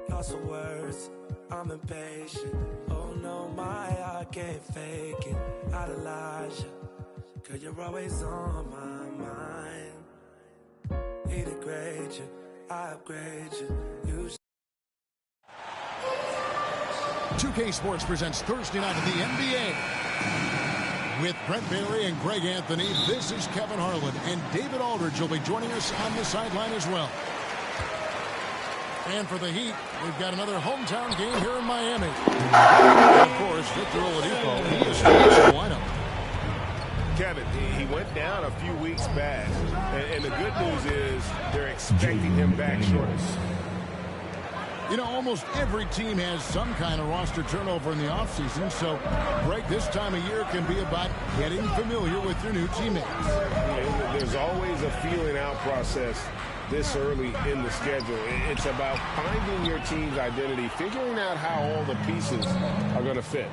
Lost for words, I'm impatient. Oh no, my heart can't fake it. Idolize you, girl, you're always on my mind. Need to grade you, I upgrade you. 2K Sports presents Thursday night of the NBA. With Brent Barry and Greg Anthony, this is Kevin Harlan, and David Aldridge will be joining us on the sideline as well. And for the Heat, we've got another hometown game here in Miami. And of course, Victor Oladipo, he is still in the lineup. Kevin, he went down a few weeks back, and the good news is they're expecting him back shortly. You know, almost every team has some kind of roster turnover in the offseason, so break this time of year can be about getting familiar with your new teammates. There's always a feeling out process this early in the schedule. It's about finding your team's identity, figuring out how all the pieces are going to fit.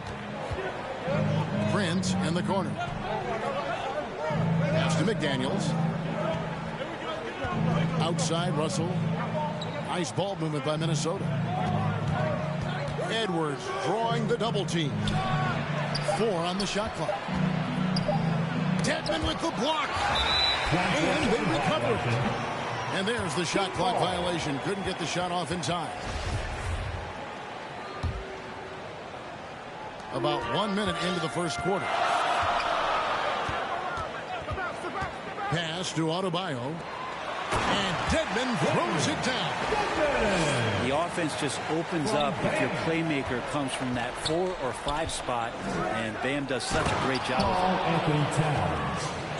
Prince in the corner. Pass to McDaniels. Outside, Russell. Nice ball movement by Minnesota. Edwards drawing the double team. 4 on the shot clock. Dedmon with the block. And they recover. And there's the shot clock violation. Couldn't get the shot off in time. About 1 minute into the first quarter. Pass to Adebayo. And Dedmon throws it down. The offense just opens up if your playmaker comes from that 4 or 5 spot, and Bam does such a great job of it.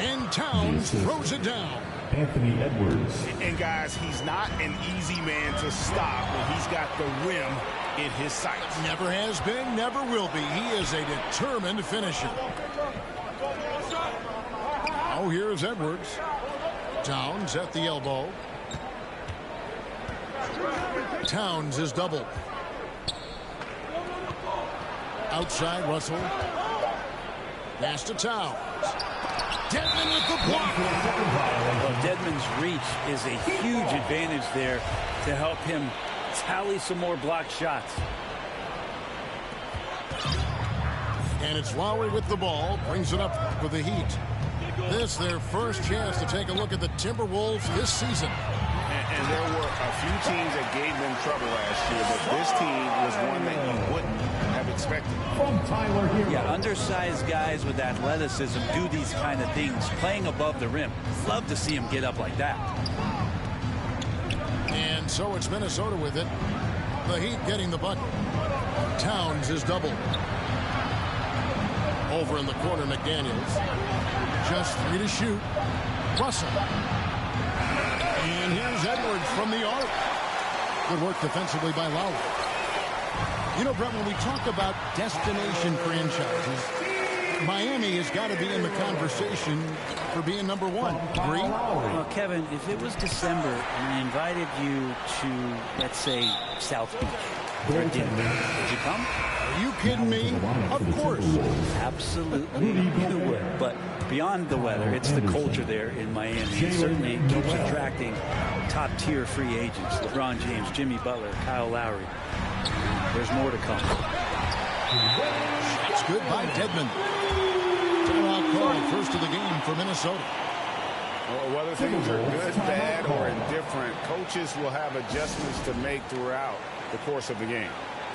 And Towns throws it down. Anthony Edwards. And guys, he's not an easy man to stop when he's got the rim in his sights. Never has been, never will be. He is a determined finisher. Oh, here's Edwards. Towns at the elbow. Towns is doubled. Outside, Russell. Pass to Towns. Dedmon with the block. Well, Dedmon's reach is a huge advantage there to help him tally some more blocked shots. And it's Lowry with the ball. Brings it up for the Heat. This their first chance to take a look at the Timberwolves this season. And there were a few teams that gave them trouble last year, but this team was one that you wouldn't have expected. From Tyler here. Yeah, undersized guys with athleticism do these kind of things, playing above the rim. Love to see him get up like that. And so it's Minnesota with it. The Heat getting the bucket. Towns is doubled. Over in the corner, McDaniels. Just 3 to shoot. Russell. And here's Edwards from the arc. Good work defensively by Lowry. You know, Brett, when we talk about destination franchises, Miami has got to be in the conversation for being number 1. Agree? Well, Kevin, if it was December and I invited you to, let's say, South Beach for dinner, would you come? Are you kidding me? Of course. Absolutely you would. But beyond the weather, it's the culture there in Miami. It certainly keeps attracting top-tier free agents. LeBron James, Jimmy Butler, Kyle Lowry. There's more to come. That's good by Dedmon. Timeout call, first of the game for Minnesota. Well, whether things are good, bad, or indifferent, coaches will have adjustments to make throughout the course of the game.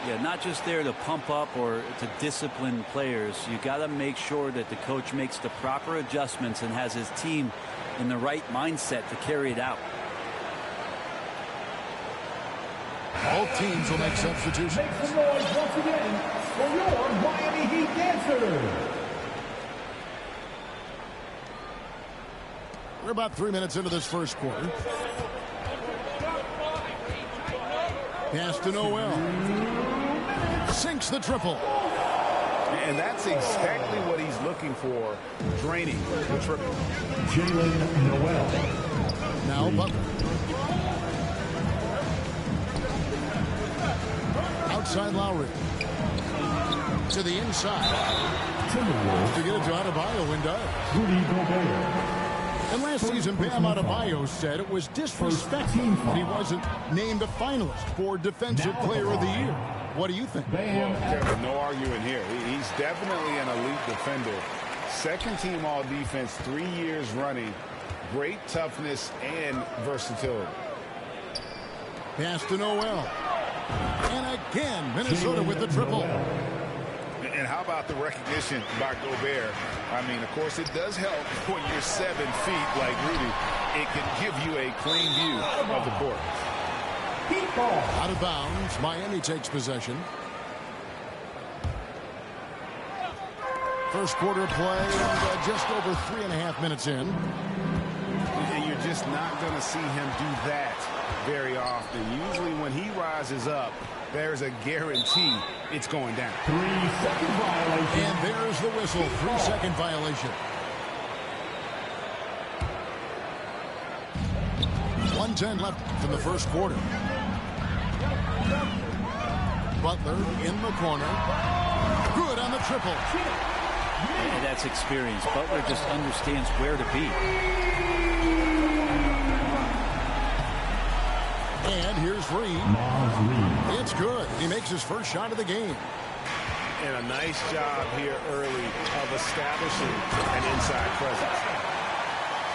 Yeah, not just there to pump up or to discipline players. You got to make sure that the coach makes the proper adjustments and has his team in the right mindset to carry it out. Both teams will make substitutions. Make some noise once again for your Miami Heat dancers. We're about 3 minutes into this first quarter. Pass to Noel. Sinks the triple. And that's exactly what he's looking for, draining the triple. Noel. Now Butler. Outside Lowry. To the inside. Timberwolves To get it to Adebayo and does. Rudy Gobert. And last season, Bam Adebayo said it was disrespectful that he wasn't named a finalist for Defensive Player of the Year. What do you think? Well, Kevin, no arguing here. He's definitely an elite defender. Second team all defense 3 years running. Great toughness and versatility. Pass to Noel. And again, Minnesota with the triple. And how about the recognition by Gobert? I mean, of course, it does help when you're 7 feet like Rudy. It can give you a clean view of the court. Out of bounds. Miami takes possession. First quarter play, and just over 3.5 minutes in. And you're just not going to see him do that very often. Usually when he rises up, there's a guarantee it's going down. 3-second violation. And there's the whistle. 3-second violation. 1:10 left in the first quarter. Butler in the corner. Good on the triple. Yeah, that's experience. Butler just understands where to be. And here's Reed. It's good. He makes his first shot of the game. And a nice job here early of establishing an inside presence.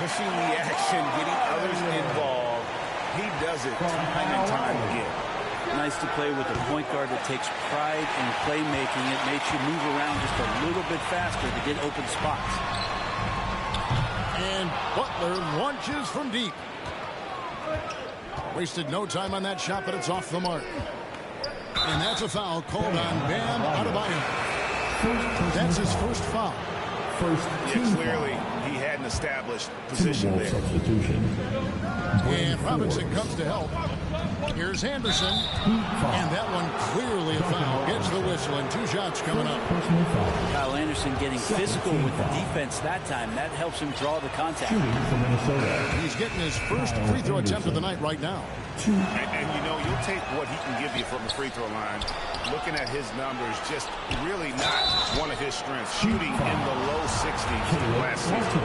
Pushing the action, getting others involved. He does it time and time again. Nice to play with a point guard that takes pride in playmaking. It makes you move around just a little bit faster to get open spots. And Butler launches from deep. Wasted no time on that shot, but it's off the mark. And that's a foul called on Bam Adebayo. That's his first foul. Yeah, clearly he hadn't established position there. And Robinson comes to help. Here's Anderson. And that one clearly a foul. Gets the whistle, and 2 shots coming up. Kyle Anderson getting physical with the defense that time. That helps him draw the contact. He's getting his first free throw attempt of the night right now. And you know, you'll take what he can give you from the free throw line. Looking at his numbers, just really not one of his strengths. Shooting in the low 60s last season.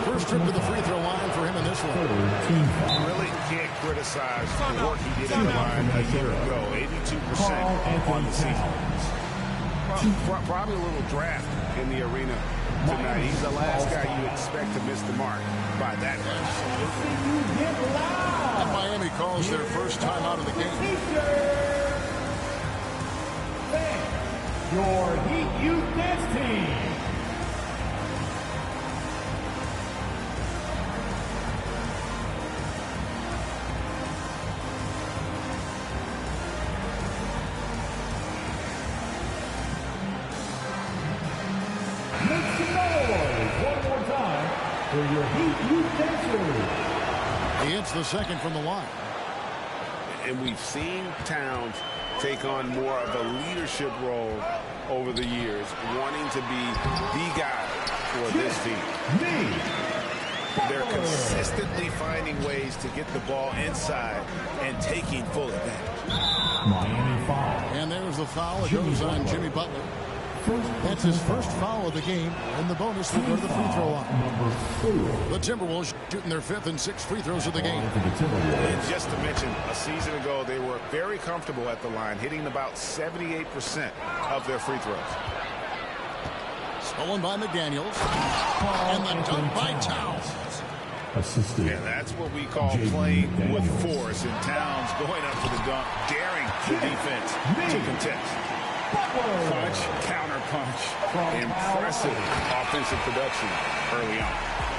First trip to the free throw line for him in this one. You really can't criticize the work he did in the line a year ago. 82% on the season. Probably a little draft in the arena tonight. He's the last guy you expect to miss the mark by that much. And Miami calls their first time out of the game. Your Heat Youth Dance Team. Make some noise one more time for your Heat Youth Dancers. He hits the second from the line. And we've seen Towns take on more of a leadership role over the years, wanting to be the guy for this team. They're consistently finding ways to get the ball inside and taking full advantage. Miami foul. And there's the foul. It goes on Jimmy Butler. That's his first foul of the game, and the bonus will go to the free throw line. The Timberwolves shooting their 5th and 6th free throws of the game. And just to mention, a season ago, they were very comfortable at the line, hitting about 78% of their free throws. Stolen by McDaniels. And the dunk by Towns. Assisted. And that's what we call playing with force. And Towns going up for the dunk, daring the defense to contest. Punch, counter punch. Impressive offensive production early on.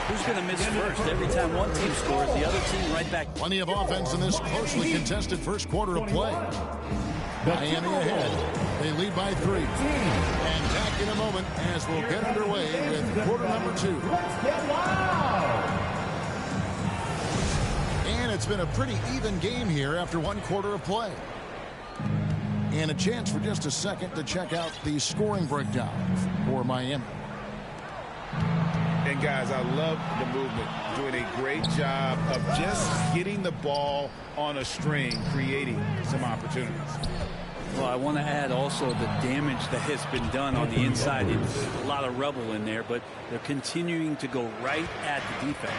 Who's going to miss first? Every time one team scores, the other team right back. Plenty of offense in this closely contested first quarter of play. Miami ahead. They lead by 3. And back in a moment as we'll get underway with quarter number 2. And it's been a pretty even game here after 1 quarter of play. And a chance for just a second to check out the scoring breakdown for Miami. And guys, I love the movement. Doing a great job of just getting the ball on a string, creating some opportunities. Well, I want to add also the damage that has been done on the inside. It's a lot of rubble in there, but they're continuing to go right at the defense.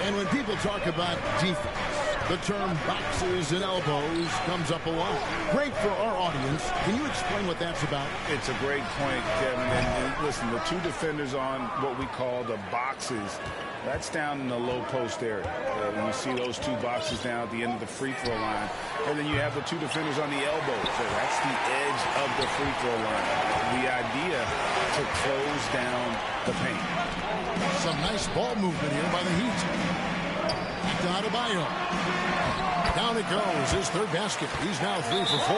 And when people talk about defense, the term boxes and elbows comes up a lot. Great for our audience. Can you explain what that's about? It's a great point, Kevin. And listen, the two defenders on what we call the boxes, that's down in the low post area. And you see those two boxes down at the end of the free throw line. And then you have the two defenders on the elbows. So that's the edge of the free throw line. The idea to close down the paint. Some nice ball movement here by the Heat. Back to Adebayo. Down it goes. His third basket. He's now 3 for 4.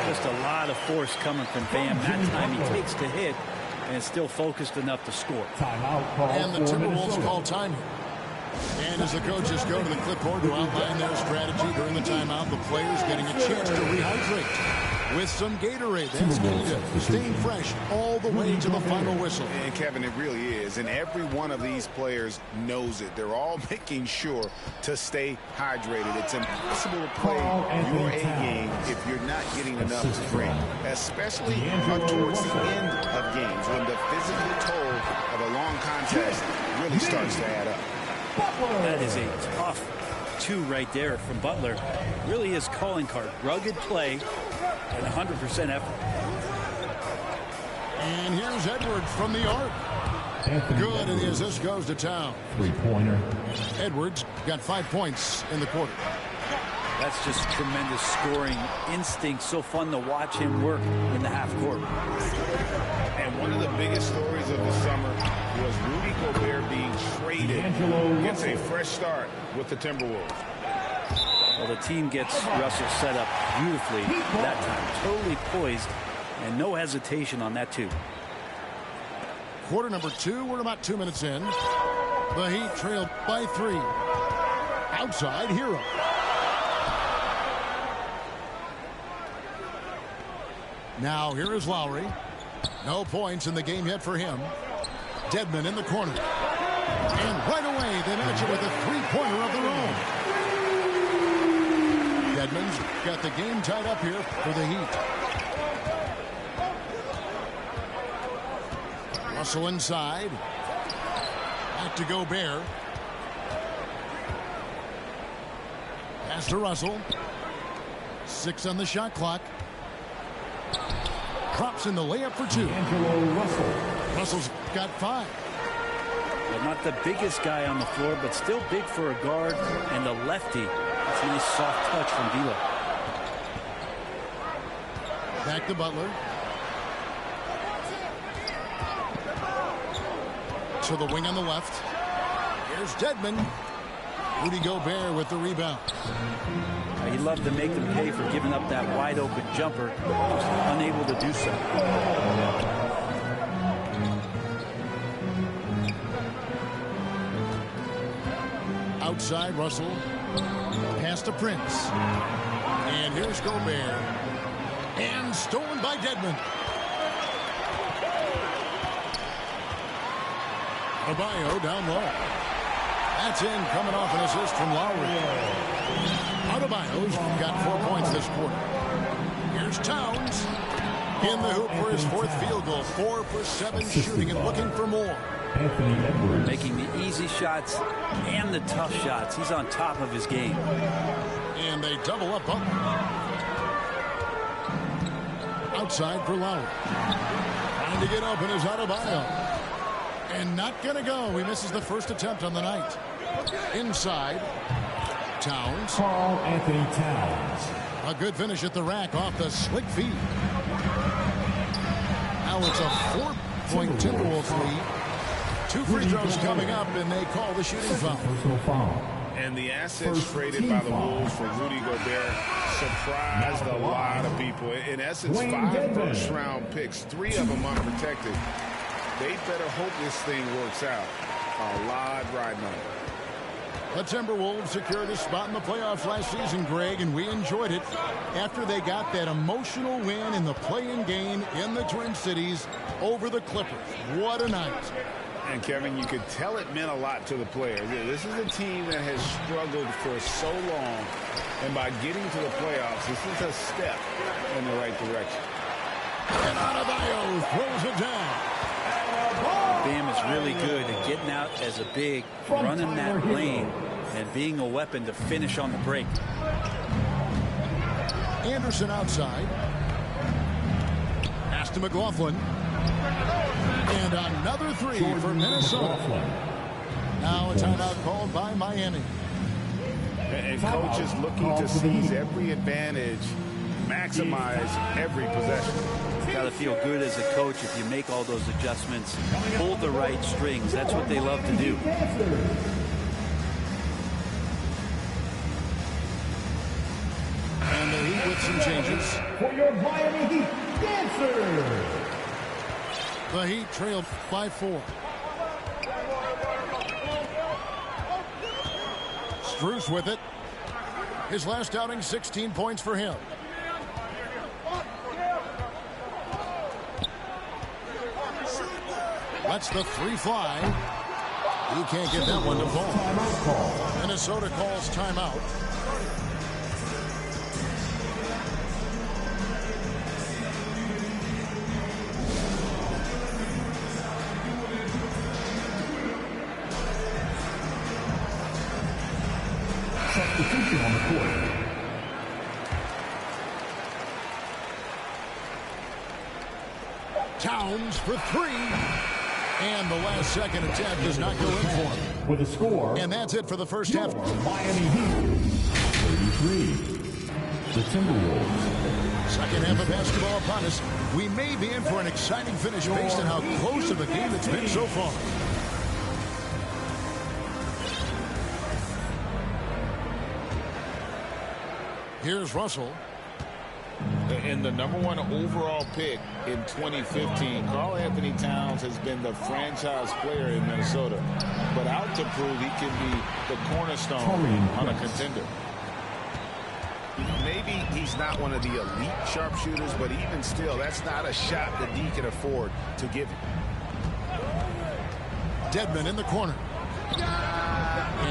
Just a lot of force coming from Bam. That time he takes the hit and is still focused enough to score. And the Timberwolves call time here. And as the coaches go to the clipboard to outline their strategy during the timeout, the players getting a chance to rehydrate with some Gatorade. That's key to staying fresh all the way to the final whistle. And Kevin, it really is. And every one of these players knows it. They're all making sure to stay hydrated. It's impossible to play your A game if you're not getting enough to drink, especially towards the end of games when the physical toll of a long contest really starts to add up. That is a tough 2 right there from Butler. Really his calling card. Rugged play and 100% effort. And here's Edwards from the arc. Good, and the assist goes to town. Three-pointer. Edwards got 5 points in the quarter. That's just tremendous scoring instinct. So fun to watch him work in the half court. And one of the biggest stories of the summer was Rudy Gobert being traded. Gets a fresh start with the Timberwolves. Well, the team gets Russell set up beautifully that time. Totally poised and no hesitation on that too. Quarter number 2. We're about 2 minutes in. The Heat trailed by 3. Outside, Hero. Now here is Lowry. No points in the game yet for him. Dedmon in the corner. And right away they match it with a three-pointer of their own. Dedmon's got the game tied up here for the Heat. Russell inside. Back to Gobert. Pass to Russell. 6 on the shot clock. Drops in the layup for 2. Russell's got 5. Well, not the biggest guy on the floor, but still big for a guard and a lefty. That's a nice soft touch from D'Lo. Back to Butler. To the wing on the left. Here's Dedmon. Rudy Gobert with the rebound. He loved to make them pay for giving up that wide open jumper. Just unable to do so. Outside, Russell. Pass to Prince. And here's Gobert. And stolen by Dedmon. Adebayo down low. That's in, coming off an assist from Lowry. Adebayo's got 4 points this quarter. Here's Towns. In the hoop for his 4th field goal. 4 for 7 shooting and looking for more. Making the easy shots and the tough shots. He's on top of his game. And they double up Butler. Outside for Lowry. Trying to get open is Adebayo. And not going to go. He misses the first attempt on the night. Inside. Towns. Karl Anthony Towns. A good finish at the rack off the slick feed. Now it's a 4-point Timberwolves lead. 2 free throws coming up, and they call the shooting foul. And the assets traded by the Wolves for Rudy Gobert surprised a lot of people. In essence, 5 first-round picks, 3 of them unprotected. They better hope this thing works out. A lot riding on it. The Timberwolves secured a spot in the playoffs last season, Greg, and we enjoyed it after they got that emotional win in the play-in game in the Twin Cities over the Clippers. What a night. And, Kevin, you could tell it meant a lot to the players. This is a team that has struggled for so long, and by getting to the playoffs, this is a step in the right direction. And Adebayo throws it down. Bam is really good at getting out as a big, running that lane, and being a weapon to finish on the break. Anderson outside. Pass to McLaughlin. And another three for Minnesota. Now a timeout called by Miami. And coach is looking to seize every advantage, maximize every possession. Got to feel good as a coach if you make all those adjustments, pull the right strings. That's what they love to do. And the Heat with some changes. For your Miami Heat dancers. The Heat trailed by 4. Strus with it. His last outing, 16 points for him. Lets the three fly. He can't get that one to fall. Minnesota calls timeout. Substitution on the court. Towns for 3. And the last second attempt does not go in for him. With a score. And that's it for the first half. Miami Heat 33. The Timberwolves. Second half of basketball upon us. We may be in for an exciting finish based on how close of a game it's been so far. Here's Russell. And the #1 overall pick in 2015, Karl Anthony Towns has been the franchise player in Minnesota, but out to prove he can be the cornerstone on a contender. Maybe he's not one of the elite sharpshooters, but even still, that's not a shot that he can afford to give him. Dedmon in the corner.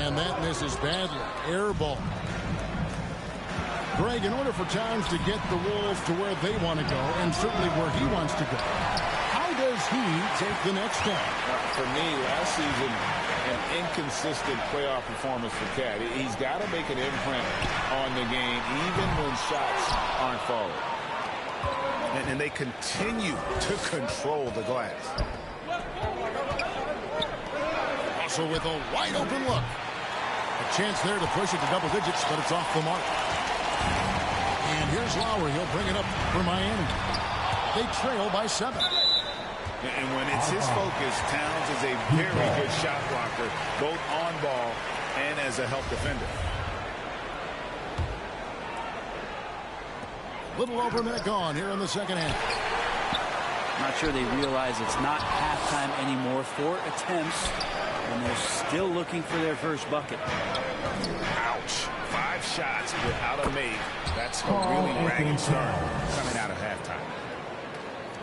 And that misses badly. Air ball. Greg, in order for Towns to get the Wolves to where they want to go, and certainly where he wants to go, how does he take the next step? For me, last season, an inconsistent playoff performance for Cat. He's got to make an imprint on the game, even when shots aren't falling. And they continue to control the glass. Also with a wide open look. A chance there to push it to double digits, but it's off the mark. And here's Lowry. He'll bring it up for Miami. They trail by 7. And when it's his focus, Towns is a very good shot blocker, both on ball and as a help defender. Little over a minute gone here in the second half. Not sure they realize it's not halftime anymore. 4 attempts, and they're still looking for their first bucket. Ouch. 5 shots without a make. That's a really ragged start coming out of halftime.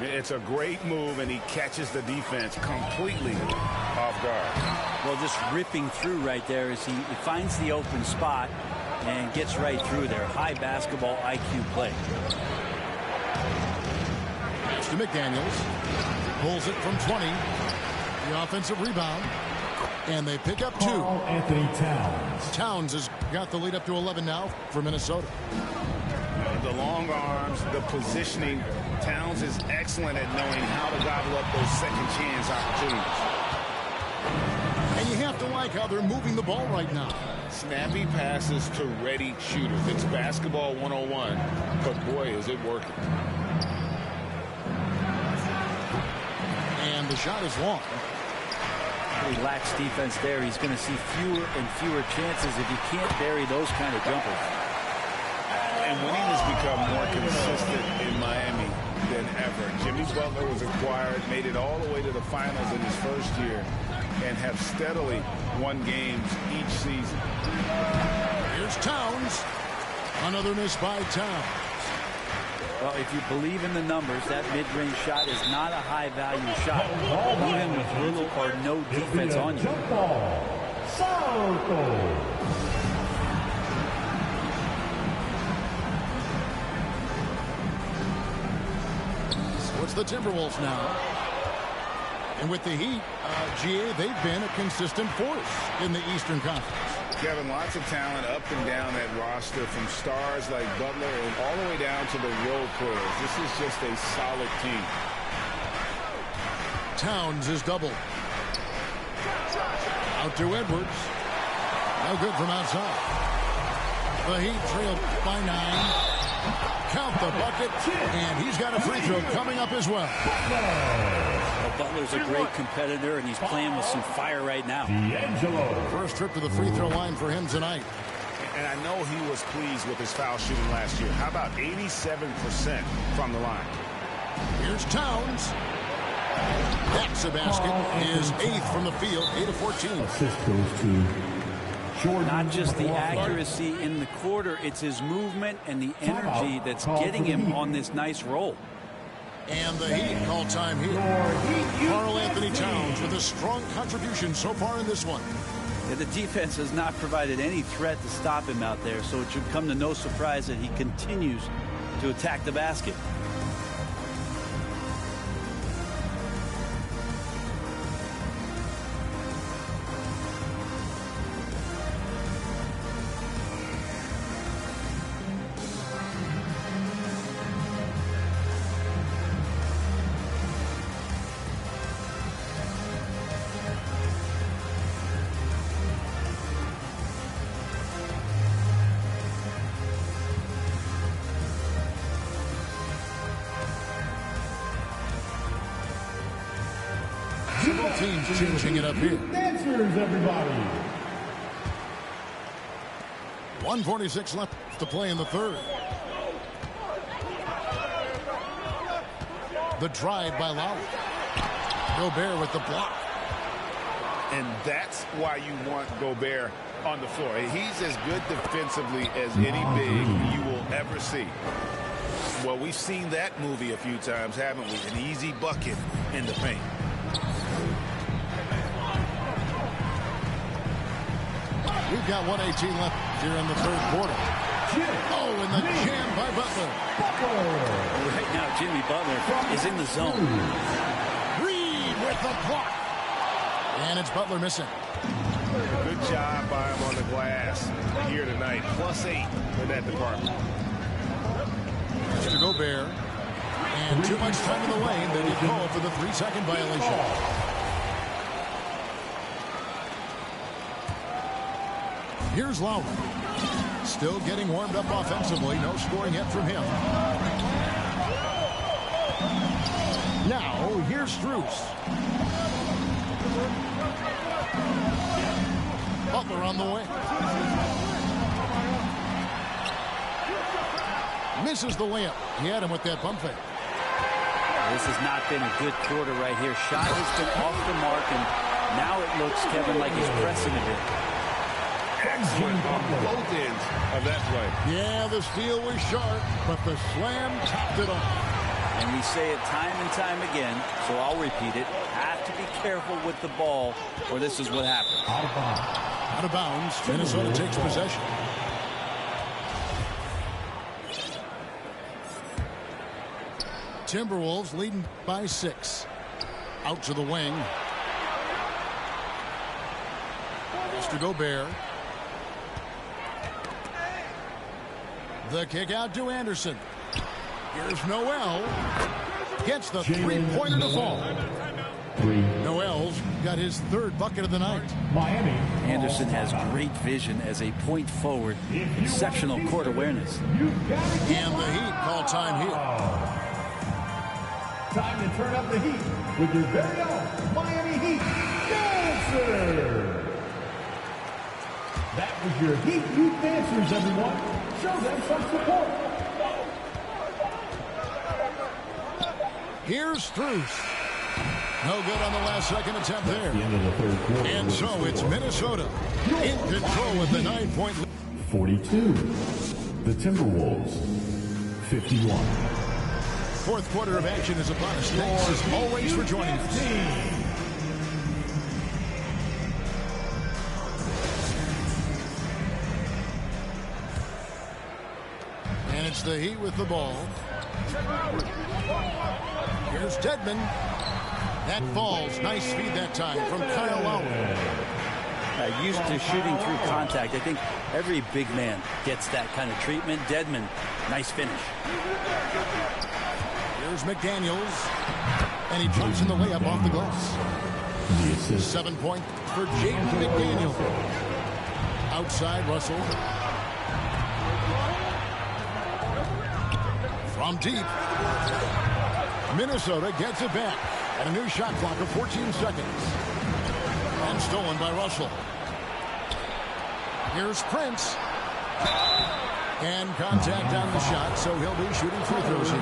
It's a great move, and he catches the defense completely off guard. Well, just ripping through right there as he finds the open spot and gets right through there. High basketball IQ play. Pass to McDaniels. Pulls it from 20. The offensive rebound. And they pick up 2. Karl Anthony Towns. Towns has got the lead up to 11 now for Minnesota. The long arms, the positioning. Towns is excellent at knowing how to gobble up those second chance opportunities. And you have to like how they're moving the ball right now. Snappy passes to ready shooters. It's basketball 101, but boy, is it working. And the shot is long. He lacks defense there. He's going to see fewer and fewer chances if he can't bury those kind of jumpers. And winning has become more consistent in Miami than ever. Jimmy Butler was acquired, made it all the way to the finals in his first year, and have steadily won games each season. Here's Towns. Another miss by Towns. Well, if you believe in the numbers, that mid-range shot is not a high-value shot, even with little or no defense on you. Jump ball. Salto. It's the Timberwolves now. And with the Heat, GA, they've been a consistent force in the Eastern Conference. Kevin, lots of talent up and down that roster, from stars like Butler and all the way down to the role players. This is just a solid team. Towns is doubled. Out to Edwards. No good from outside. The Heat trail by 9. Count the bucket, and he's got a free throw coming up as well. Well, Butler's a great competitor, and he's playing with some fire right now. First trip to the free throw line for him tonight. And I know he was pleased with his foul shooting last year. How about 87% from the line? Here's Towns. That's a basket. His 8th from the field, 8 of 14. Assist goes to Jordan. Not just the accuracy in the quarter, it's his movement and the energy that's getting him on this nice roll. And the Heat call time here. Karl Anthony Towns with a strong contribution so far in this one. Yeah, the defense has not provided any threat to stop him out there, so it should come to no surprise that he continues to attack the basket. Both teams changing it up here. Dancers, everybody. 1:46 left to play in the third. The drive by Lowry. Gobert with the block. And that's why you want Gobert on the floor. He's as good defensively as any big you will ever see. Well, we've seen that movie a few times, haven't we? An easy bucket in the paint. We've got 1:18 left here in the third quarter. Oh, and the jam by Butler. Right now, Jimmy Butler is in the zone. Reed with the block. And it's Butler missing. Good job by him on the glass here tonight. +8 in that department. To Gobert. And too much time in the lane. They did call for the 3-second violation. Here's Lowry. Still getting warmed up offensively. No scoring yet from him. Now, here's Strus. Butler on the way. Misses the layup. He had him with that bump fake. This has not been a good quarter right here. Shot has been off the mark, and now it looks, Kevin, like he's pressing a bit. Excellent on both ends of that play. Yeah, the steal was sharp, but the slam topped it off. And we say it time and time again, so I'll repeat it. Have to be careful with the ball, or this is what happens. Out of bounds. Minnesota takes possession. Timberwolves leading by 6. Out to the wing. Mr. Gobert. The kick out to Anderson. Here's Noel. Gets the three-pointer to fall. Noel's got his third bucket of the night. Miami. Anderson has great vision as a point forward. Exceptional court awareness. And the Heat call time here. Time to turn up the heat with your very own Miami Heat Dancer. That was your Heat Youth Dancers, everyone. Show them some support. Here's Strus. No good on the last second attempt there. The end of the third quarter. And so it's Minnesota in control with the 9-point lead. 42. The Timberwolves. 51. Fourth quarter of action is upon us. Thanks as always for joining us. And it's the Heat with the ball. Here's Dedmon. That falls. Nice feed that time from Kyle Lowry. Used to shooting through contact. I think every big man gets that kind of treatment. Dedmon, nice finish. Here's McDaniels. And he jumps in the layup off the glass. 7 point for Jaden McDaniels. Outside, Russell. From deep. Minnesota gets it back. And a new shot clock of 14 seconds. And stolen by Russell. Here's Prince. And contact on the shot, so he'll be shooting free throws here.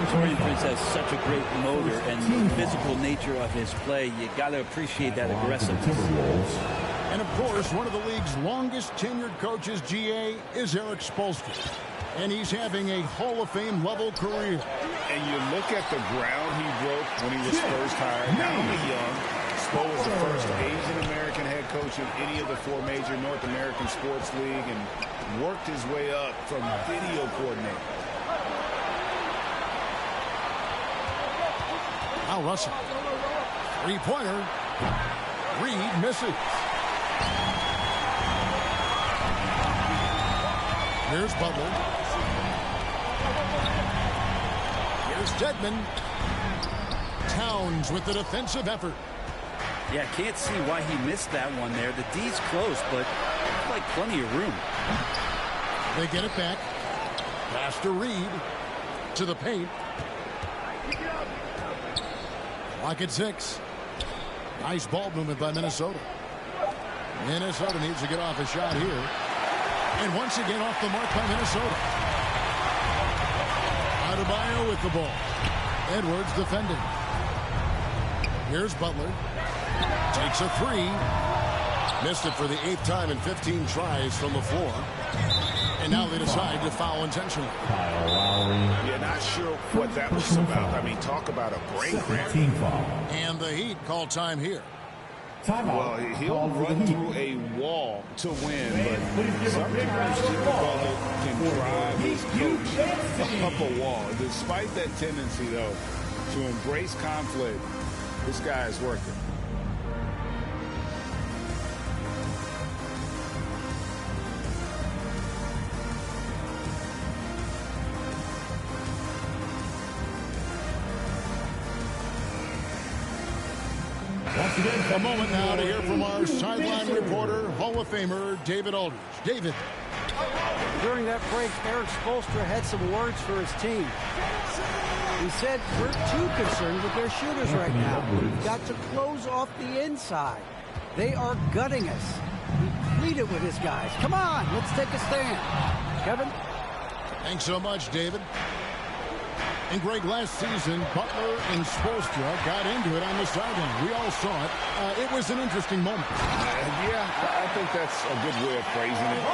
Taurean Prince has such a great motor and physical nature of his play. You got to appreciate that aggressiveness. And of course, one of the league's longest tenured coaches, GA, is Eric Spoelstra. And he's having a Hall of Fame level career. And you look at the ground he broke when he was first hired. Not only young, Spo was the first Asian-American head coach in any of the 4 major North American sports league and worked his way up from video coordinator. Now Russell. Three-pointer. Reed misses. Here's Butler. Here's Dedmon. Towns with the defensive effort. Yeah, can't see why he missed that one there. The D's close, but like plenty of room. They get it back. Pass to Reed. To the paint. Clock at 6. Nice ball movement by Minnesota. Minnesota needs to get off a shot here. And once again off the mark by Minnesota. Adebayo with the ball. Edwards defending. Here's Butler. Takes a 3. Missed it for the 8th time in 15 tries from the floor. And now they decide to foul intentionally. You're not sure what that was about. I mean, talk about a brain cramp. And the Heat call time here. Well, he'll run through a wall to win, but sometimes Jimmy Butler can drive his coach up a wall. Despite that tendency, though, to embrace conflict, this guy is working. A moment now to hear from our sideline reporter, Hall of Famer David Aldridge. David. During that break, Eric Spoelstra had some words for his team. He said, we're too concerned with their shooters right now. We've got to close off the inside. They are gutting us. He pleaded with his guys. Come on, let's take a stand. Kevin? Thanks so much, David. And Greg, last season, Butler and Spoelstra got into it on the sideline. We all saw it. It was an interesting moment. Yeah, I think that's a good way of phrasing it.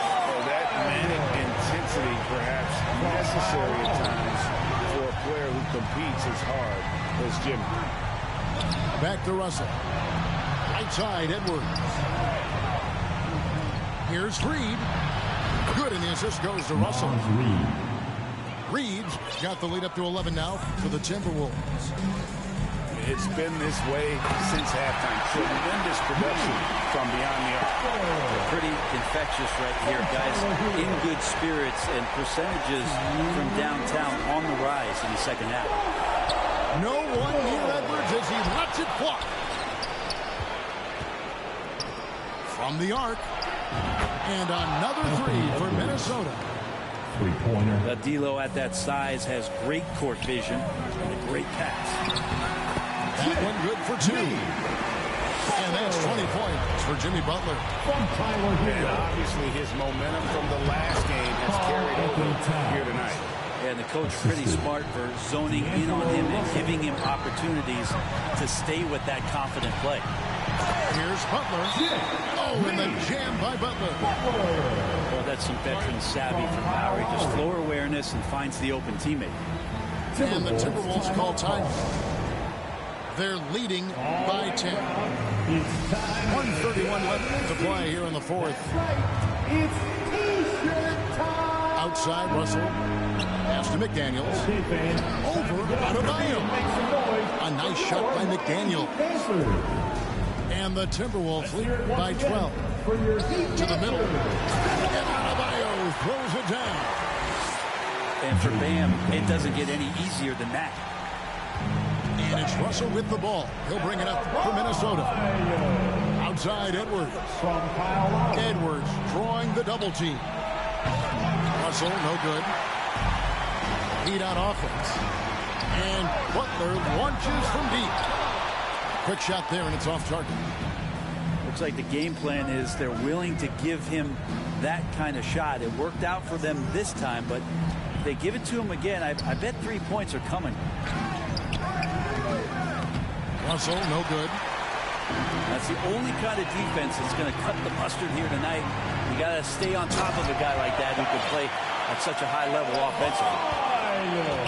That manic intensity, perhaps necessary at times for a player who competes as hard as Jimmy. Back to Russell. Right side, Edwards. Here's Reed. Good, and the assist goes to Russell. Reed's got the lead up to 11 now for the Timberwolves. It's been this way since halftime. Tremendous production from beyond the arc. Pretty infectious right here, guys. In good spirits and percentages from downtown on the rise in the second half. No one near Edwards as he lets it fly. From the arc. And another 3 for Minnesota. Three-pointer. D'Lo at that size has great court vision and a great pass. That one good for 2. And that's 20 points for Jimmy Butler. And obviously his momentum from the last game has carried over here tonight. And the coach pretty smart for zoning in on him and giving him opportunities to stay with that confident play. Here's Butler. Oh, and the jam by Butler. Well, that's some veteran savvy from Lowry. Just floor awareness and finds the open teammate. And the Timberwolves call time. They're leading by 10. 1:31 left to play here in the fourth. It's T-shirt time. Outside, Russell. Pass to McDaniels. Over Adebayo. A nice shot by McDaniel. And the Timberwolves lead by 12. To the middle. And Adebayo throws it down. And for Bam, it doesn't get any easier than that. And it's Russell with the ball. He'll bring it up for Minnesota. Outside, Edwards. Edwards drawing the double team. Russell, no good. Heat out offense. And Butler launches from deep. Quick shot there, and it's off target. Looks like the game plan is they're willing to give him that kind of shot. It worked out for them this time, but if they give it to him again, I bet 3 points are coming. Russell, no good. That's the only kind of defense that's going to cut the mustard here tonight. You got to stay on top of a guy like that who can play at such a high level offensively.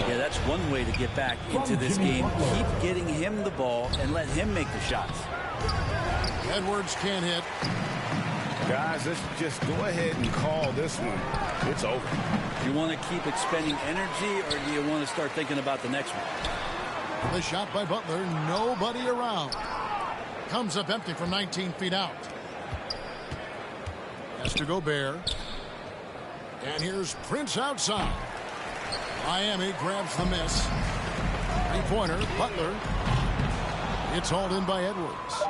Yeah, that's one way to get back into this game. Keep getting him the ball and let him make the shots. Edwards can't hit. Guys, let's just go ahead and call this one. It's over. Do you want to keep expending energy, or do you want to start thinking about the next one? The shot by Butler, nobody around. Comes up empty from 19 feet out. Has to go Gobert. And here's Prince outside. Miami grabs the miss. Three-pointer, Butler. It's hauled in by Edwards.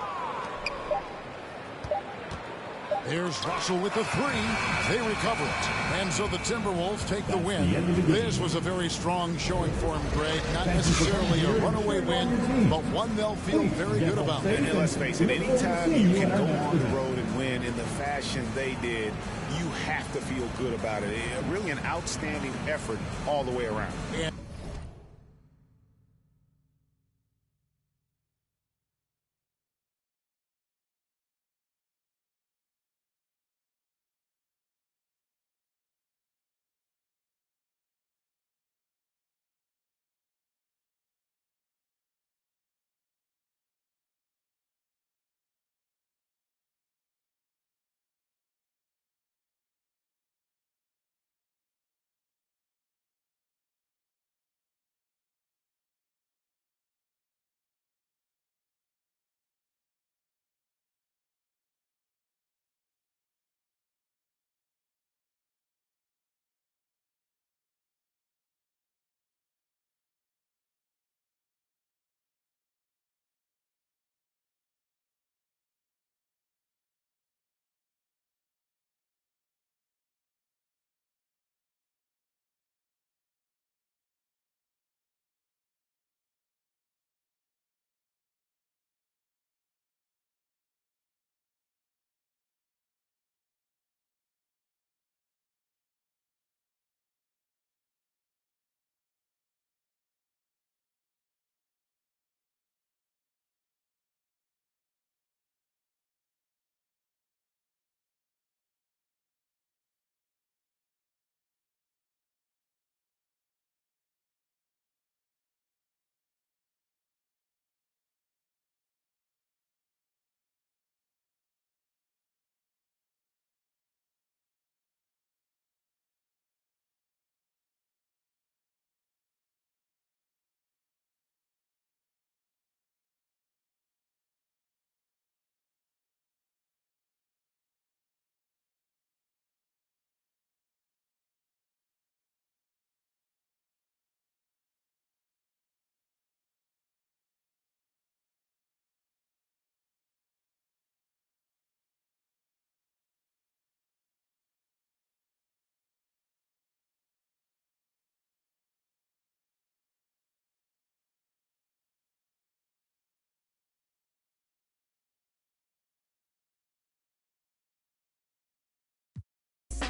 Here's Russell with the three. They recover it. And so the Timberwolves take the win. This was a very strong showing for them, Greg. Not necessarily a runaway win, but one they'll feel very good about. And let's face it, anytime you can go on the road and win in the fashion they did, you have to feel good about it. Really an outstanding effort all the way around.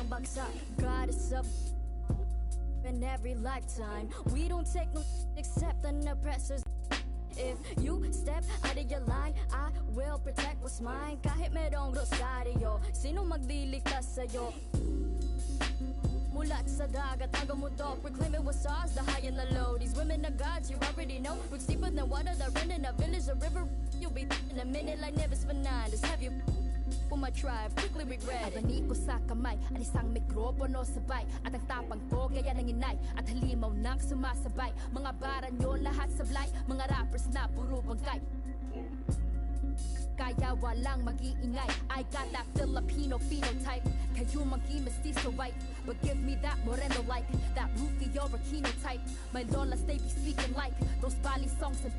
Bucks up, God is up in every lifetime. We don't take no except the oppressors. If you step out of your line, I will protect what's mine. Kahit merong rosaryo, sino magliligtas sa'yo? Mulat sa dagat hanggang mundo, proclaim it was ours, the high and the low. These women are gods, you already know. Roots deeper than water, they're in a village, a river. You'll be in a minute like never Fernandez. Have you for my tribe, quickly regret it. Abani ko sa kamay, ang isang mikropono sabay. At ang tapang ko kaya nanginay, at halimaw nang sumasabay. Mga bara nyo lahat sablay, mga rappers na puro bangkay. Kaya walang mag-iingay, I got that Filipino phenotype. Kayo monkey mestizo white, but give me that moreno like that Rufio Aquino type. My lolas they be speaking like those Bali songs and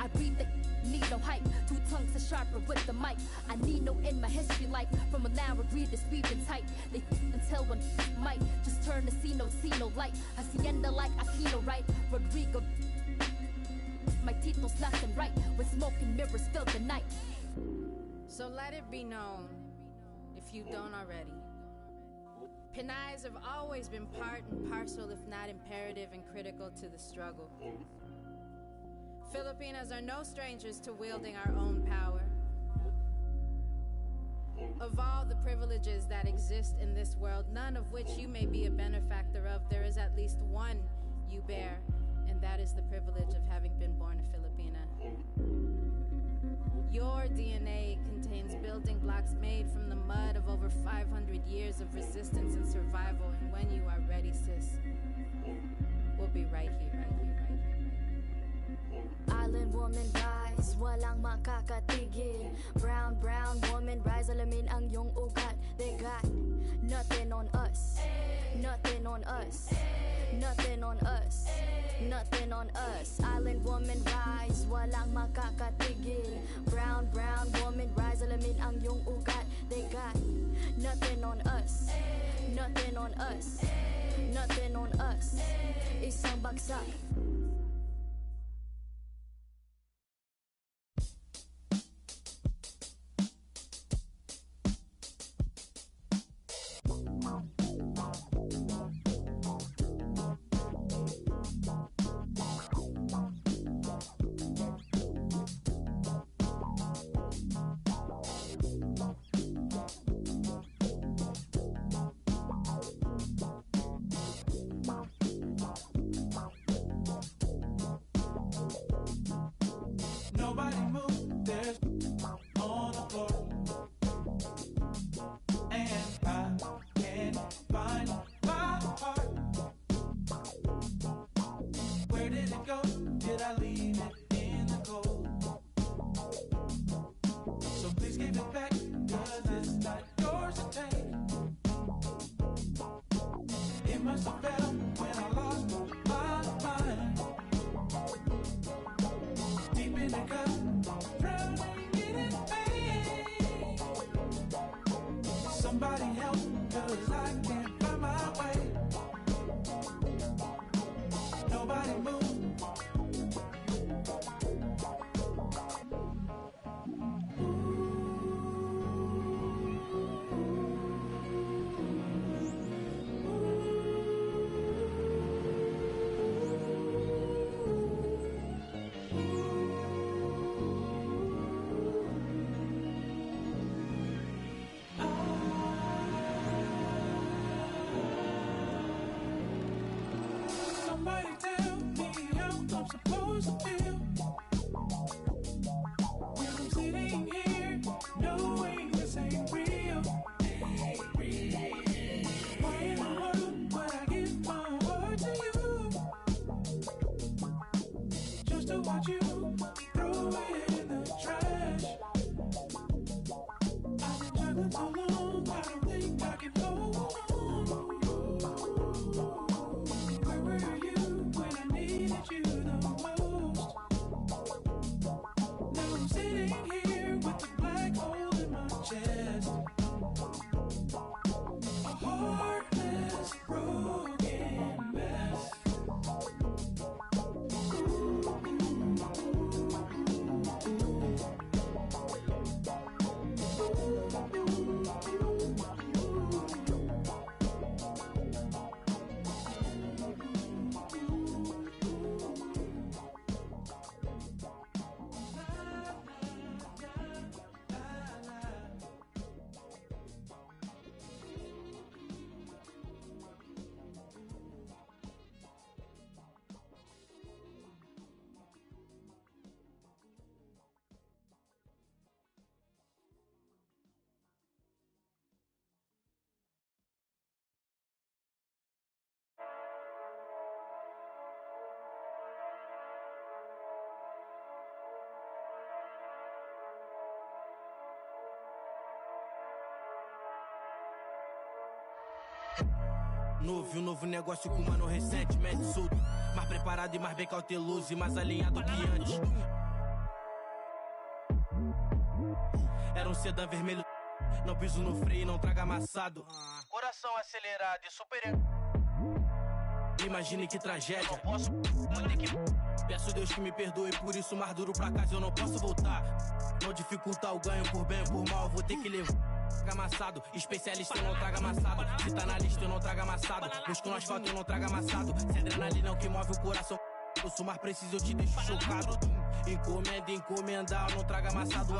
I breathe the need no hype. Two tongues are sharper with the mic. I need no in my history like from a now read the speeding tight. They until when might just turn to see no light. Hacienda like Aquino right, Rodrigo. My titles left and right, with smoking mirrors fill the night. So let it be known, if you don't already, Pinays have always been part and parcel, if not imperative and critical to the struggle. Filipinas are no strangers to wielding our own power. Of all the privileges that exist in this world, none of which you may be a benefactor of, there is at least one you bear, and that is the privilege of having been born a Filipina. Your DNA contains building blocks made from the mud of over 500 years of resistance and survival, and when you are ready, sis, we'll be right here. Island woman rise, walang makakatigil. Brown woman rise, alamin ang iyong ugat. They got nothing on us, nothing on us, nothing on us, nothing on us. Island woman rise, walang makakatigil. Brown woman rise, alamin ang iyong ugat. They got nothing on us, nothing on us, nothing on us. Isang bagsak. Novo negócio com mano recentemente solto. Mais preparado e mais bem cauteloso e mais alinhado que antes. Era um sedã vermelho, não piso no freio, não traga amassado. Coração acelerado e super. Imagine que tragédia. Eu não posso, vou ter que. Peço Deus que me perdoe, por isso mais duro pra casa eu não posso voltar. Não dificultar o ganho por bem ou por mal, vou ter que levar. Traga amassado, especialista eu não traga amassado. Se tá na lista eu não traga amassado. Busco no asfalto eu não traga amassado. Se adrenalina é o que move o coração. Eu sou mais preciso, eu te deixo chocado. Encomenda, encomendar, eu não traga amassado.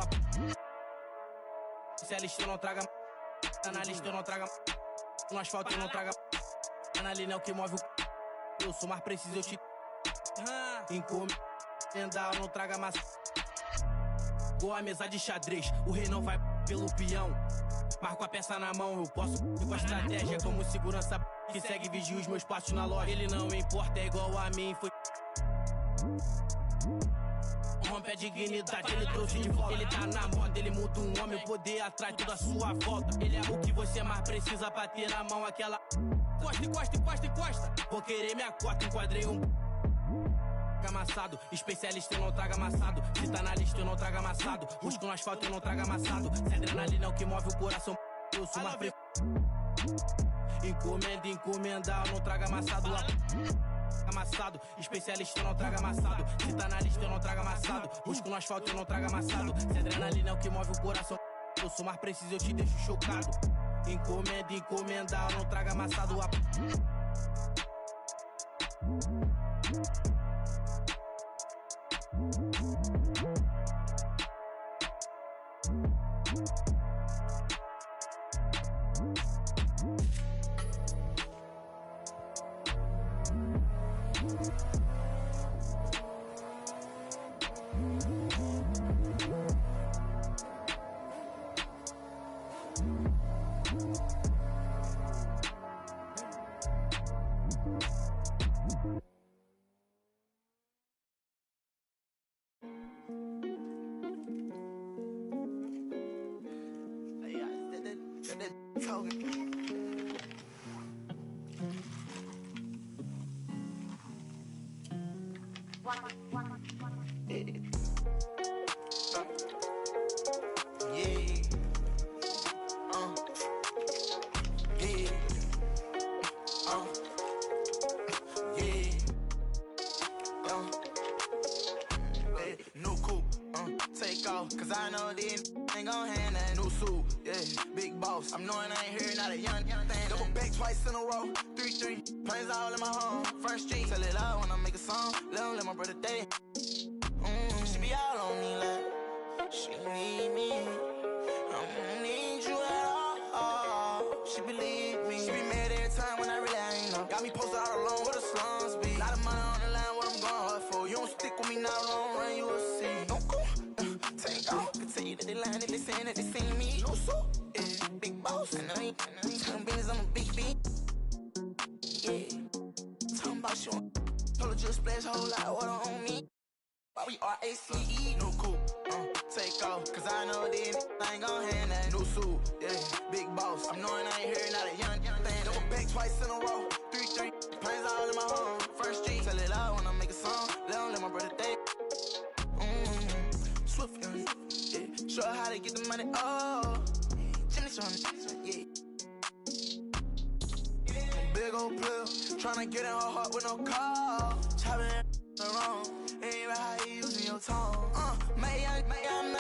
Especialista eu não traga. Tá na lista eu não traga. No asfalto eu não traga. Adrenalina é o que move o. Eu sou mais preciso, eu te. Encomendar, eu não traga amassado. Igual a mesa de xadrez, o rei não vai pelo peão. Marco a peça na mão, eu posso com a estratégia. Como segurança que segue e vigia os meus passos na loja. Ele não importa, é igual a mim, foi. Rompe a dignidade, ele trouxe de volta. Ele tá na moda, ele muda um homem, o poder atrai toda a sua volta. Ele é o que você mais precisa pra ter na mão aquela. Encosta, encosta, encosta, encosta. Vou querer minha cota, enquadrei um. Amassado, especialista eu não traga amassado. Se tá na lista eu não trago amassado. Busco no asfalto eu não trago amassado. Se adrenalina é o que move o coração. Eu sou mais pre... Encomenda, encomendar, eu não trago amassado. Amassado, especialista eu não trago amassado. Se tá na lista eu não trago amassado. Busco no asfalto eu não trago amassado. Se adrenalina é o que move o coração. Eu sou mais preciso, eu te deixo chocado. Encomenda, encomendar, eu não trago amassado. Cause I know these ain't gon' hand that new suit, yeah. Big boss, I'm knowing I ain't here, not a young thing. Double back twice in a row, 3-3. Planes all in my home, First Street. Tell it loud when I make a song, let my brother day. She be all on me like, she need me. I don't need you at all. She believe me. She be mad every time when I really ain't know. Got me posted out alone where the slums be. Lot of money on the line, what I'm going hard for. You don't stick with me now, long run, you will see. Don't go. Take off, continue that they lying, that they saying that they seen me. No so, yeah, big boss, and I ain't telling business, I'm a big B. Yeah, talking about you, told her just splash a whole lot of water on me. Why we RACE, no cool, take off, cause I know these I ain't gon' hand that new suit, yeah, big boss. I'm knowing I ain't here, not a young thing. Double back twice in a row, 3-3, planes all in my home, First Street. Tell it loud when I make a song, let my brother day. Swift, yeah. Show her how to get the money, oh. Jimmy showing, yeah. Big old pill, tryna get in her heart with no call. Chopping wrong, ain't right how you using your tongue. May I man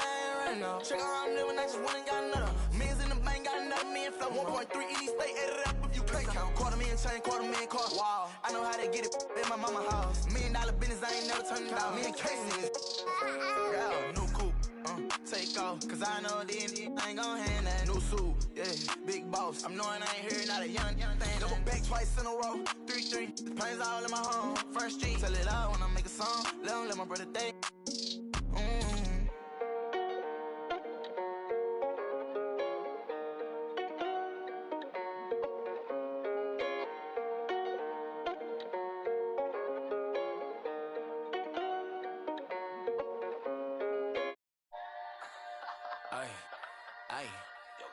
right now. Check around living, I just went and got another. Millions in the bank, got another million flow. 1.3 in each state, add it up if you can't count. $250,000 chain, $250,000 car. Wow, I know how to get it in my mama house. $1 million business, I ain't never turning down. Me and Casey, yeah, new coupe. Take off, cause I know these I ain't gon' hand that new suit, yeah, big boss. I'm knowing I ain't here, not a young thing. Double back twice in a row, 3-3. Planes all in my home, First Street. Tell it loud when I make a song, let my brother day.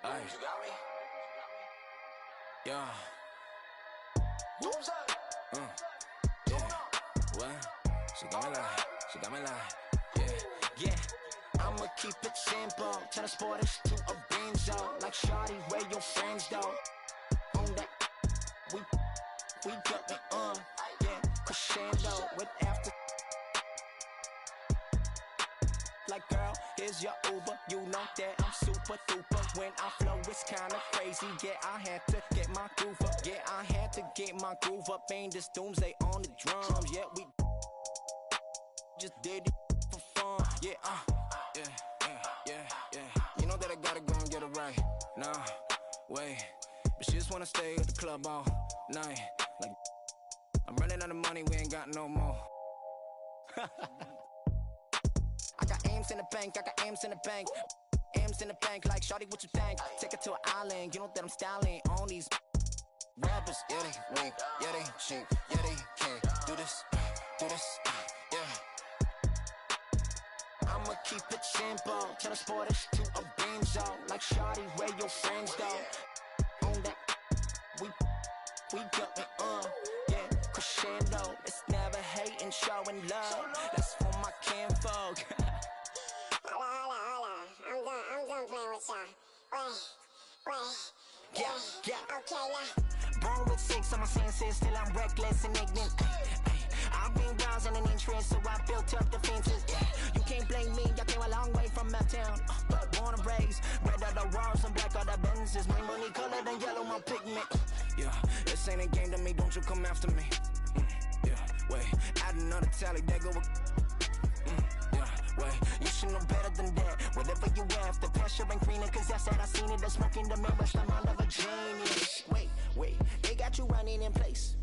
Ay, you got me? Yeah. Yeah. What? She got me like, yeah. I'ma keep it simple. Tell the sporters to a benzo. Like shawty, where your friends though? On that, we got me on. Yeah, crescendo with after. Like girl, here's your Uber. You know that I'm super duper. When I flow, it's kinda crazy. Yeah, I had to get my groove up. Yeah, I had to get my groove up. Ain't this doomsday on the drums? Yeah, we just did it for fun. Yeah, yeah. You know that I gotta go and get it right. Nah, wait. But she just wanna stay at the club all night. Like, I'm running out of money, we ain't got no more. I got M's in the bank, M's in the bank, like shawty, what you think? Take it to an island, you know that I'm styling on these rappers. Yeah, they weak, yeah, they cheap, yeah, they can't do this, yeah. I'ma keep it simple, tell the sporters to a benzo. Like shawty, where your friends though? On that, we got me on, yeah, crescendo. It's never hating, showing love. That's for my kinfolk. I'm done playing with y'all. Wait. Yeah. Okay, yeah. Born with 6 on my senses, still I'm reckless and ignorant. I've been rousing an interest, so I built up defenses. You can't blame me, I came a long way from my town. Born and raised, red are the walls and black are the Benzes. My money colored and yellow, my pigment. Yeah, this ain't a game to me, don't you come after me. Yeah, wait, add another tally, that go with. Wait, you should know better than that. Whatever you have, the pasture ain't greener, cause I said I seen it. The smoke in the mirror, the mind of a genius. Wait, they got you running in place.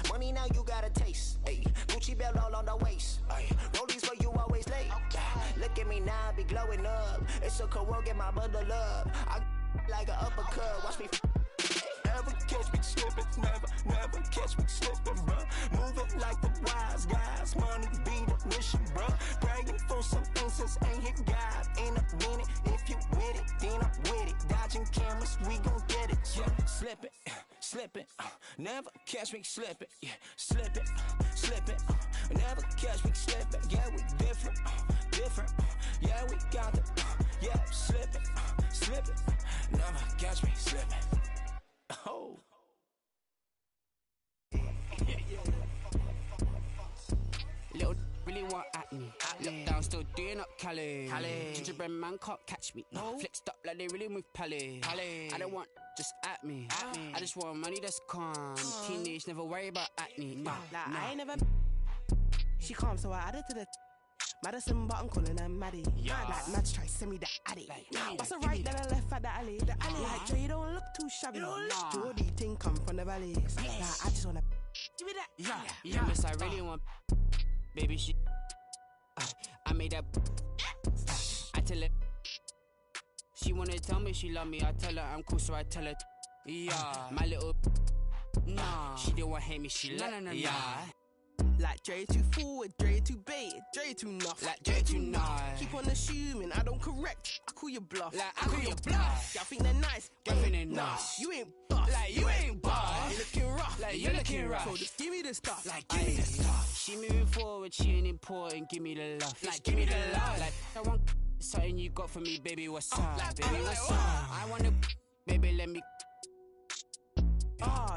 Money now you got a taste. Ay, Gucci belt all on the waist. Ay, rollies for you always late. Look at me now, I be glowing up. It's a cold, get my bundle up. I like an uppercut, watch me. Never catch me slipping, never catch me slipping, bruh. Moving like the wise guys, money be the mission, bruh. Praying for some answers, ain't hit God in a minute. If you with it, then I'm with it. Dodging cameras, we gon' get it. Yeah, slipping, never catch me slipping. Yeah, slipping, never catch me slipping. Yeah, we different. Yeah, we got it. Yeah, slipping, never catch me slipping. Oh. Little really want at me. Look down, still doing up Cali. Gingerbread man can't catch me. No. Flexed up like they really move Pally. I don't want just at me. I just want money that's calm. Teenage, never worry about acne. Nah. I ain't never. She calm, so I added to the. Madison, but I'm calling her Maddie. Like Mads try send me the addy. What's a right, then I left at the alley. Like Dre don't look too shabby. Jordy thing come from the valleys. Like I just wanna give me that. Yeah, miss, I really want baby shit. I made that. I tell her she wanna tell me she love me. I tell her I'm cool, so I tell her my little she don't want hate me. She Like Dre too forward, Dre too bait, Dre too nuff. Like Dre too nice. Keep on assuming I don't correct. I call you bluff. Like I call you bluff. Y'all think they're nice, y'all think they're nice. You ain't buff. Like you ain't buff. You looking rough. Like you looking rough. So just give me the stuff. Like give me the stuff. She moving forward, she ain't important. Give me the love. Like give me the love. Like I want something you got for me, baby. What's up? Like, baby, what's up? I wanna, baby, let me.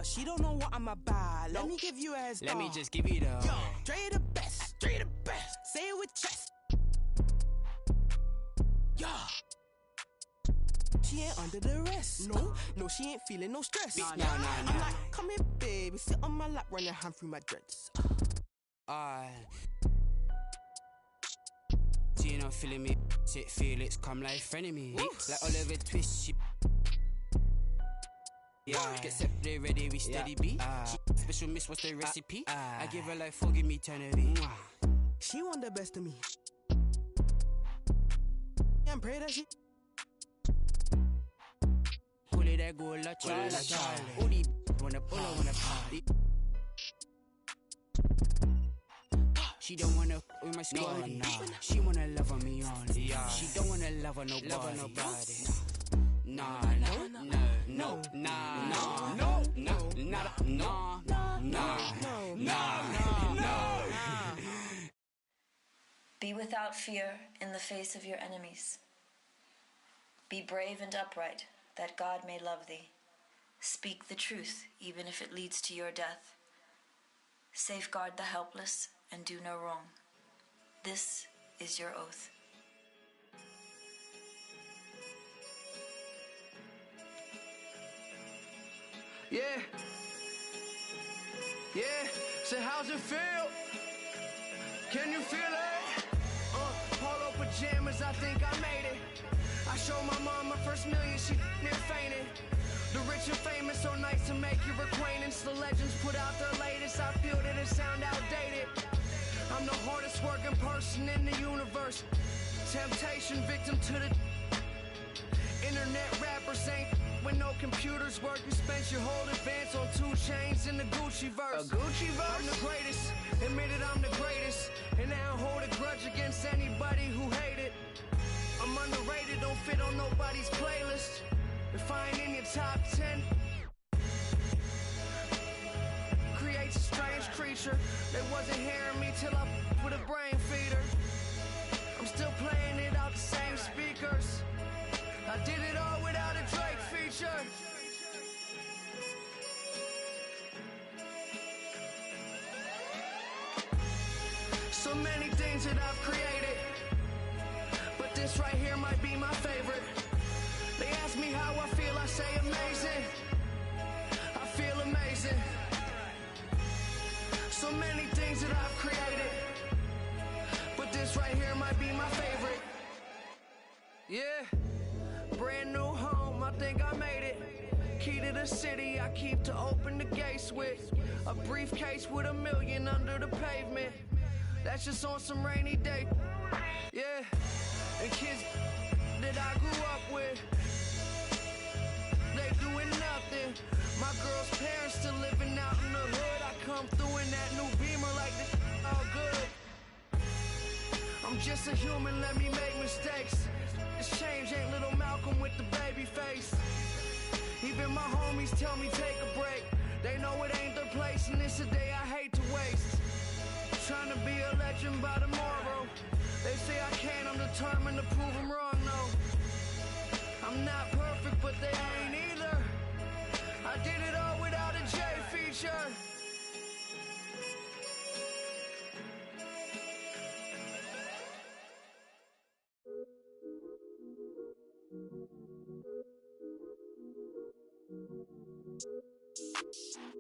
She don't know what I'm about. Let me give you a head start. Let me just give you the. Yo, Dre the best. Say it with chest. Yo. She ain't under the rest. No, she ain't feeling no stress. No. I'm like, come here, baby. Sit on my lap, run your hand through my dreads. See you not feeling me. Sit Felix, come like frenemy. Like Oliver Twist, she. Get separate, ready, we steady beat. Special miss, what's the recipe? I give her like 4, give me 10 of it. She want the best of me. And pray that she. Pull it, that go la Charlie. All these wanna party. She don't wanna with my squad. She wanna love on me only. She don't wanna love on nobody. No. without fear in the face of your enemies. Be brave and upright, that God may love thee. Speak the truth, even if it leads to your death. Safeguard the helpless and do no wrong. This is your oath. Yeah. Yeah. So how's it feel? Can you feel it? Polo pajamas, I think I made it. I showed my mom my first million, she near fainted. The rich and famous, so nice to make your acquaintance. The legends put out their latest, I feel that it sound outdated. I'm the hardest working person in the universe. Temptation victim to the internet rappers ain't when no computers work. You spent your whole advance on 2 chains in the Gucci verse. A Gucci verse? I'm the greatest, admitted I'm the greatest. And I don't hold a grudge against anybody who hated. I'm underrated, don't fit on nobody's playlist. If I ain't in your top 10, creates a strange creature. They wasn't hearing me till I with a brain feeder. I'm still playing it out the same speakers. I did it all without a Drake feature. So many things that I've created, but this right here might be my favorite. They ask me how I feel, I say amazing. I feel amazing. So many things that I've created, but this right here might be my favorite. Yeah, brand new home, I think I made it. Key to the city, I keep to open the gates with. A briefcase with $1 million under the pavement. That's just on some rainy day. Yeah, and kids that I grew up with, they doing nothing. My girl's parents still living out in the hood. I come through in that new Beamer like this all good. I'm just a human, let me make mistakes. This change ain't little Malcolm with the baby face. Even my homies tell me take a break. They know it ain't their place and it's a day I hate to waste. Trying to be a legend by tomorrow. They say I can't, I'm determined to prove them wrong, no. I'm not perfect, but they ain't either. I did it all without a J feature.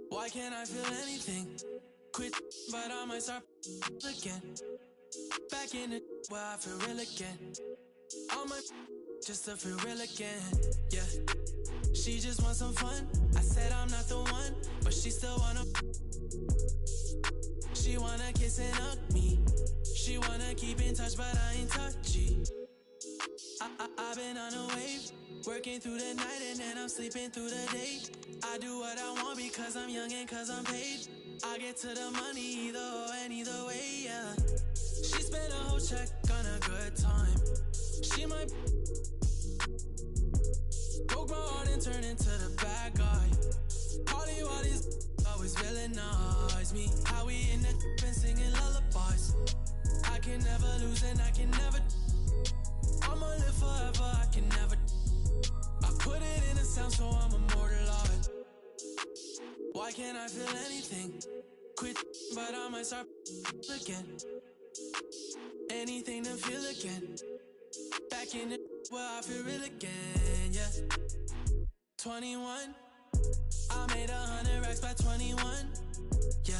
Why can't I feel anything? Quit, but I might start again. Back in the where I feel real again. All my just to feel real again. Yeah, she just wants some fun. I said I'm not the one, but she still wanna. She wanna kiss and hug me. She wanna keep in touch, but I ain't touchy. I've been on a wave, working through the night and then I'm sleeping through the day. I do what I want because I'm young and cause I'm paid. I get to the money either or and either way, yeah. She spent a whole check on a good time. She might broke my heart and turn into the bad guy. Party while these always villainize me. How we in the and singing lullabies. I can never lose and I can never. I'ma live forever, I can never. I put it in a sound so I'm immortalized. Why can't I feel anything? Quit, but I might start again. Anything to feel again. Back in the where I feel real again, yeah. 21, I made 100 racks by 21, yeah.